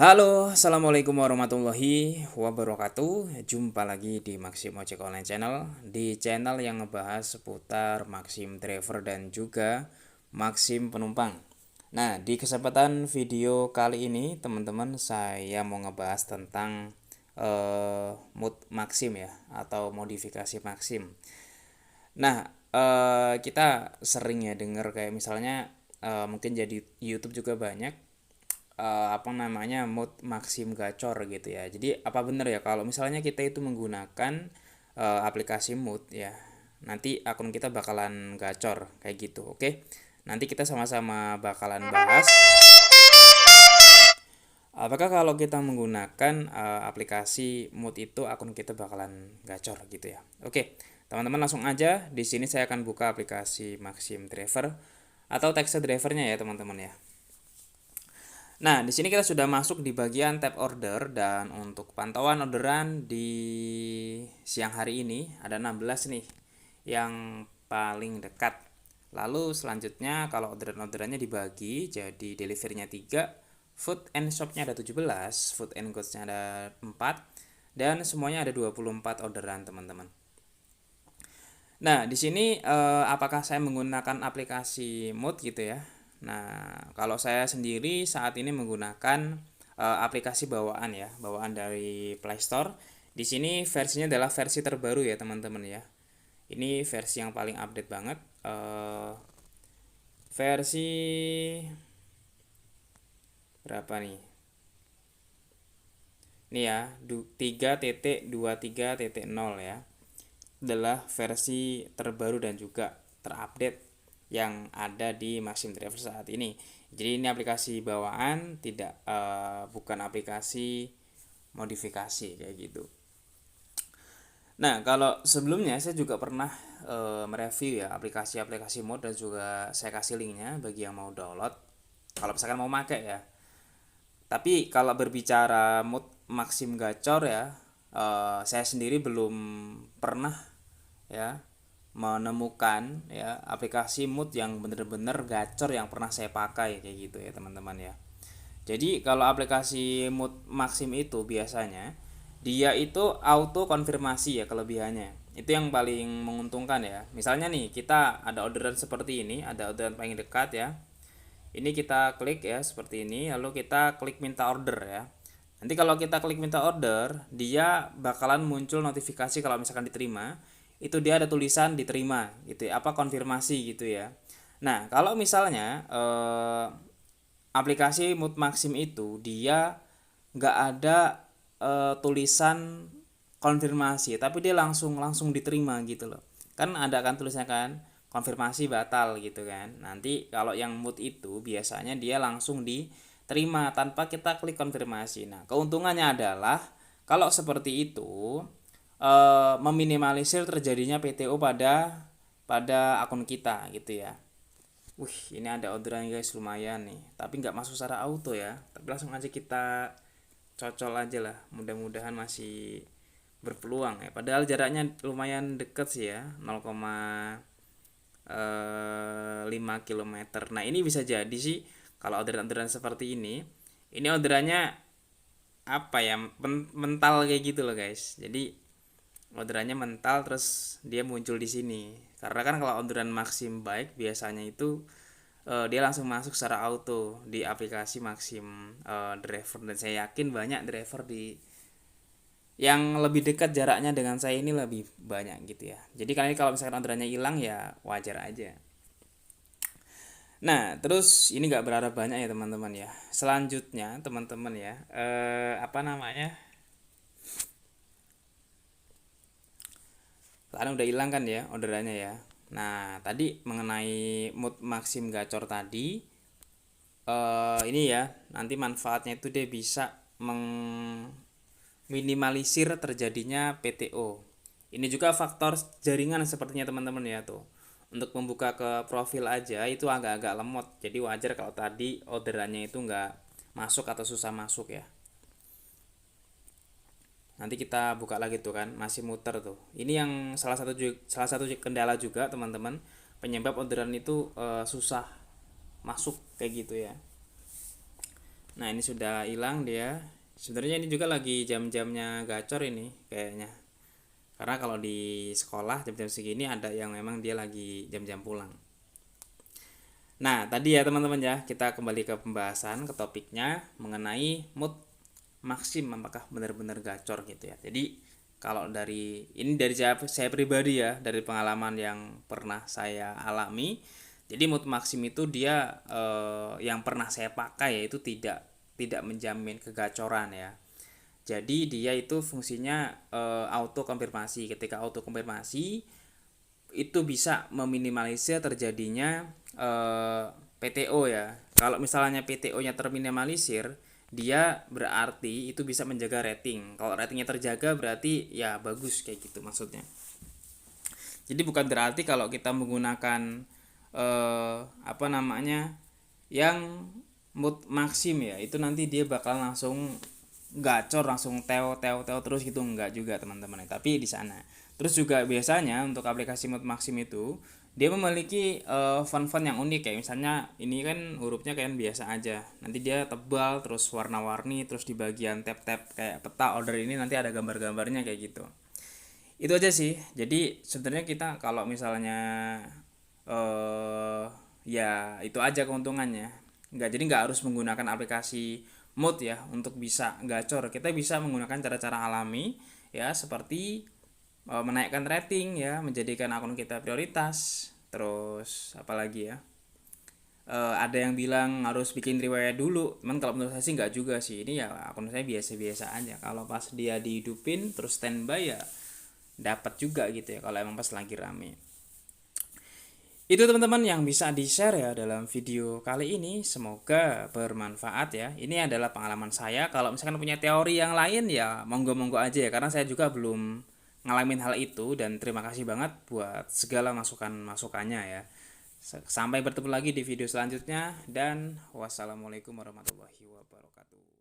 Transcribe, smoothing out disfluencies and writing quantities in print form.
Halo, assalamualaikum warahmatullahi wabarakatuh. Jumpa lagi di Maxim Ojek Online Channel, di channel yang ngebahas seputar Maxim driver dan juga Maxim penumpang. Nah, di kesempatan video kali ini, teman-teman, saya mau ngebahas tentang mood Maxim ya, atau modifikasi Maxim. Nah, kita sering ya dengar kayak misalnya mungkin jadi YouTube juga banyak apa namanya mood Maxim gacor gitu ya. Jadi apa benar ya kalau misalnya kita itu menggunakan aplikasi mood ya, nanti akun kita bakalan gacor kayak gitu. Oke. Nanti kita sama-sama bakalan bahas apakah kalau kita menggunakan aplikasi mood itu akun kita bakalan gacor gitu ya. Oke. Teman-teman langsung aja di sini saya akan buka aplikasi Maxim Driver atau Taxi Drivernya ya teman-teman ya. Nah, di sini kita sudah masuk di bagian tab order dan untuk pantauan orderan di siang hari ini ada 16 nih yang paling dekat. Lalu selanjutnya kalau orderan-orderannya dibagi jadi deliverynya 3, food and shopnya ada 17, food and goodsnya ada 4, dan semuanya ada 24 orderan teman-teman. Nah, di sini apakah saya menggunakan aplikasi Mood gitu ya? Nah, kalau saya sendiri saat ini menggunakan aplikasi bawaan ya, bawaan dari Play Store. Di sini versinya adalah versi terbaru ya, teman-teman ya. Ini versi yang paling update banget. Versi berapa nih? Ini ya, 3.23.0 ya. Adalah versi terbaru dan juga terupdate yang ada di Maxim Driver saat ini. Jadi ini aplikasi bawaan, tidak bukan aplikasi modifikasi kayak gitu. Nah, kalau sebelumnya saya juga pernah mereview ya aplikasi-aplikasi mod dan juga saya kasih linknya bagi yang mau download. Kalau misalkan mau pakai ya. Tapi kalau berbicara mood Maxim Gacor ya, saya sendiri belum pernah ya menemukan ya aplikasi mood yang bener-bener gacor yang pernah saya pakai kayak gitu ya teman-teman ya. Jadi kalau aplikasi mood Maxim itu biasanya dia itu auto konfirmasi ya kelebihannya. Itu yang paling menguntungkan ya. Misalnya nih kita ada orderan seperti ini, ada orderan paling dekat ya. Ini kita klik ya seperti ini, lalu kita klik minta order ya. Nanti kalau kita klik minta order, dia bakalan muncul notifikasi kalau misalkan diterima, itu dia ada tulisan diterima gitu ya, apa konfirmasi gitu ya. Nah, kalau misalnya aplikasi Mood Maxim itu dia nggak ada tulisan konfirmasi, tapi dia langsung langsung diterima gitu loh. Kan ada kan tulisnya kan konfirmasi batal gitu kan. Nanti kalau yang mood itu biasanya dia langsung diterima tanpa kita klik konfirmasi. Nah, keuntungannya adalah kalau seperti itu meminimalisir terjadinya PTO pada akun kita gitu ya. Wih, ini ada orderan guys lumayan nih. Tapi nggak masuk secara auto ya. Tapi langsung aja kita cocol aja lah. Mudah-mudahan masih berpeluang ya. Padahal jaraknya lumayan deket sih ya. 0,5 kilometer. Nah ini bisa jadi sih kalau orderan-orderan seperti ini. Ini orderannya apa ya mental kayak gitu loh guys. Jadi orderannya mental terus dia muncul di sini. Karena kan kalau orderan Maxim Bike biasanya itu dia langsung masuk secara auto di aplikasi Maxim Driver dan saya yakin banyak driver di yang lebih dekat jaraknya dengan saya ini lebih banyak gitu ya. Jadi kali ini kalau misalkan orderannya hilang ya wajar aja. Nah, terus ini nggak berharap banyak ya teman-teman ya. Selanjutnya teman-teman ya, apa namanya? Sekarang udah hilang kan ya orderannya ya. Nah, tadi mengenai mood Maxim gacor tadi, ini ya nanti manfaatnya itu dia bisa minimalisir terjadinya PTO. Ini juga faktor jaringan sepertinya teman-teman ya tuh. Untuk membuka ke profil aja itu agak-agak lemot. Jadi wajar kalau tadi orderannya itu nggak masuk atau susah masuk ya. Nanti kita buka lagi tuh kan, masih muter tuh. Ini yang salah satu kendala juga teman-teman. Penyebab orderan itu susah masuk kayak gitu ya. Nah, ini sudah hilang dia. Sebenarnya ini juga lagi jam-jamnya gacor ini kayaknya. Karena kalau di sekolah jam-jam segini ada yang memang dia lagi jam-jam pulang. Nah, tadi ya teman-teman ya, kita kembali ke pembahasan, ke topiknya mengenai mood maksim apakah benar-benar gacor gitu ya. Jadi kalau dari saya pribadi ya, dari pengalaman yang pernah saya alami, jadi mood maksim itu dia yang pernah saya pakai yaitu tidak menjamin kegacoran ya. Jadi dia itu fungsinya auto konfirmasi. Ketika auto konfirmasi itu bisa meminimalisir terjadinya PTO ya. Kalau misalnya PTO-nya terminimalisir, dia berarti itu bisa menjaga rating. Kalau ratingnya terjaga berarti ya bagus kayak gitu maksudnya. Jadi bukan berarti kalau kita menggunakan apa namanya yang mood maksim ya itu nanti dia bakal langsung gacor langsung teo terus gitu enggak juga teman-teman. Tapi di sana terus juga biasanya untuk aplikasi mood maksim itu dia memiliki font-font yang unik kayak misalnya ini kan hurufnya kayak biasa aja, nanti dia tebal terus warna-warni, terus di bagian tab-tab kayak peta order ini nanti ada gambar-gambarnya kayak gitu. Itu aja sih. Jadi sebenarnya kita kalau misalnya ya itu aja keuntungannya. Jadi nggak harus menggunakan aplikasi mood ya untuk bisa gacor. Kita bisa menggunakan cara-cara alami ya seperti menaikkan rating ya, menjadikan akun kita prioritas. Terus apalagi ya? Ada yang bilang harus bikin riwayat dulu, cuman kalau menurut saya sih nggak juga sih. Ini ya akun saya biasa-biasa aja. Kalau pas dia dihidupin terus standby ya dapat juga gitu ya kalau emang pas lagi rame. Itu teman-teman yang bisa di-share ya dalam video kali ini, semoga bermanfaat ya. Ini adalah pengalaman saya. Kalau misalkan punya teori yang lain ya monggo-monggo aja ya, karena saya juga belum ngalamin hal itu. Dan terima kasih banget buat segala masukan-masukannya ya. Sampai bertemu lagi di video selanjutnya dan wassalamualaikum warahmatullahi wabarakatuh.